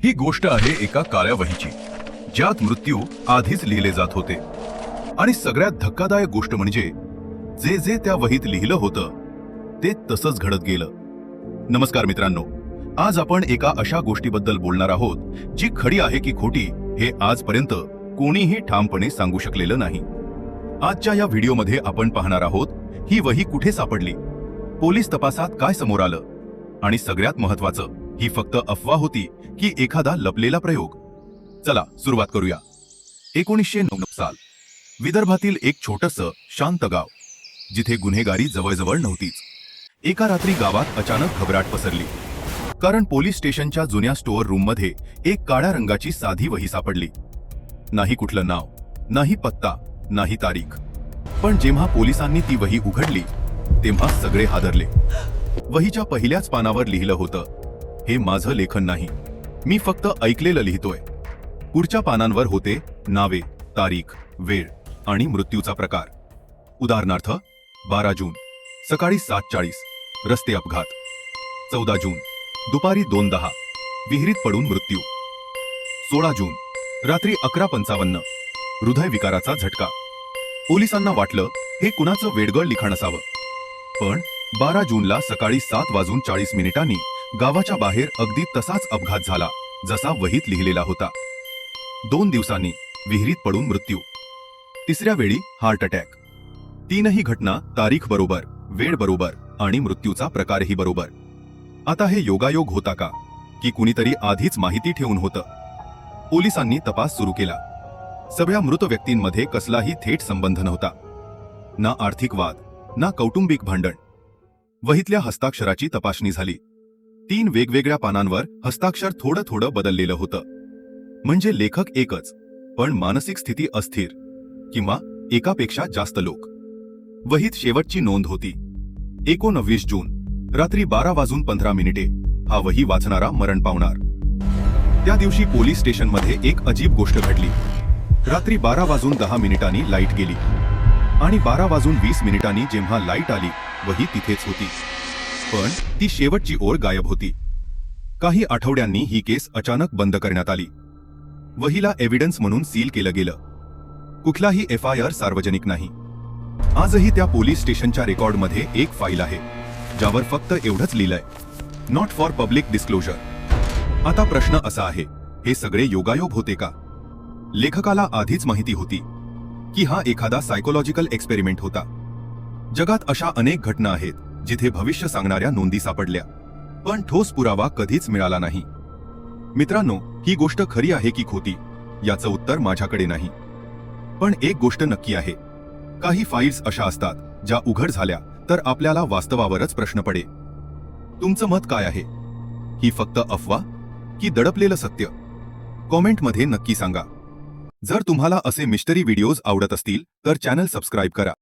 ही गोष्ट आहे एका काळ्या वहीची, ज्यात मृत्यू आधीच लिहिले जात होते. आणि सगळ्यात धक्कादायक गोष्ट म्हणजे जे जे त्या वहीत लिहिलं होतं ते तसंच घडत गेलं. नमस्कार मित्रांनो, आज आपण एका अशा गोष्टीबद्दल बोलणार आहोत जी खरी आहे की खोटी हे आजपर्यंत कोणीही ठामपणे सांगू शकलेलं नाही. आजच्या या व्हिडिओमध्ये आपण पाहणार आहोत ही वही कुठे सापडली, पोलीस तपासात काय समोर आलं, आणि सगळ्यात महत्त्वाचं, ही फक्त अफवा होती की एखादा लपलेला प्रयोग. चला सुरुवात करूया. 1999 साल, विदर्भातील एक छोटंसं शांत गाव, जिथे गुन्हेगारी जवळजवळ नव्हतीच. एका रात्री गावात अचानक घबराट पसरली, कारण पोलीस स्टेशनच्या जुन्या स्टोअर रूममध्ये एक काळ्या रंगाची साधी वही सापडली. नाही कुठलं नाव, नाही पत्ता, नाही तारीख. पण जेव्हा पोलिसांनी ती वही उघडली तेव्हा सगळे हादरले. वहीच्या पहिल्याच पानावर लिहिलं होतं, हे माझं लेखन नाही, मी फक्त ऐकलेलं लिहितोय. पुढच्या पानांवर होते नावे, तारीख, वेळ आणि मृत्यूचा प्रकार. उदाहरणार्थ, 12 जून सकाळी 7:40 रस्ते अपघात, 14 जून दुपारी 2:10 विहिरीत पडून मृत्यू, 16 जून रात्री 11:55 हृदयविकाराचा झटका. पोलिसांना वाटलं हे कुणाचं वेडगळ लिखाण असावं. पण 12 जूनला सकाळी 7:40 गावाच्या बाहेर अगदी तसाच अपघात झाला जसा वहीत लिहिलेला होता. 2 दिवसांनी विहिरीत पडून मृत्यू. तिसऱ्या वेळी हार्ट अटॅक. तीनही घटना तारीख बरोबर, वेळ बरोबर आणि मृत्यूचा प्रकारही बरोबर. आता हे योगायोग होता का, की कुणीतरी आधीच माहिती ठेवून होतं? पोलिसांनी तपास सुरू केला. सगळ्या मृत व्यक्तींमध्ये कसलाही थेट संबंध नव्हता. ना आर्थिक वाद, ना कौटुंबिक भांडण. वहीतल्या हस्ताक्षराची तपासणी झाली. 3 वेगवेगळ्या पानांवर हस्ताक्षर थोडं थोडं बदललेलं होतं. म्हणजे लेखक एकच, पण मानसिक स्थिती अस्थिर, किंवा एकापेक्षा जास्त लोक. वहीत शेवटची नोंद होती, 19 जून रात्री 12:15 हा वही वाचणारा मरण पावणार. त्या दिवशी पोलीस स्टेशनमध्ये एक अजीब गोष्ट घडली. रात्री 12:10 लाईट गेली आणि 12:20 जेव्हा लाईट आली वही तिथेच होती. पण ती शेवटची ओळ गायब होती. काही आठवड्यांनी ही केस अचानक बंद करण्यात आली. वहीला एव्हिडन्स म्हणून सील केलं गेलं. कुठलाही FIR सार्वजनिक नाही. आजही त्या पोलीस स्टेशनच्या रेकॉर्डमध्ये एक फाईल आहे, ज्यावर फक्त एवढंच लिहिलंय, नॉट फॉर पब्लिक डिस्क्लोजर. आता प्रश्न असा आहे, हे सगळे योगायोग होते का? लेखकाला आधीच माहिती होती की हा एखादा सायकोलॉजिकल एक्सपेरिमेंट होता? जगात अशा अनेक घटना आहेत जिथे भविष्य सांगणाऱ्या नोंदी सापडल्या, पण ठोस पुरावा कधीच मिळाला नाही. मित्रांनो, ही गोष्ट खरी आहे की खोटी याचं उत्तर माझ्याकडे नाही. पण एक गोष्ट नक्की आहे, काही फाईल्स अशा असतात ज्या उघड झाल्या तर आपल्याला वास्तवावरच प्रश्न पडेल. तुमचं मत काय आहे? ही फक्त अफवा की दडपलेलं सत्य? कॉमेंटमध्ये नक्की सांगा. जर तुम्हाला असे मिस्टरी व्हिडिओज आवडत असतील तर चॅनल सबस्क्राईब करा.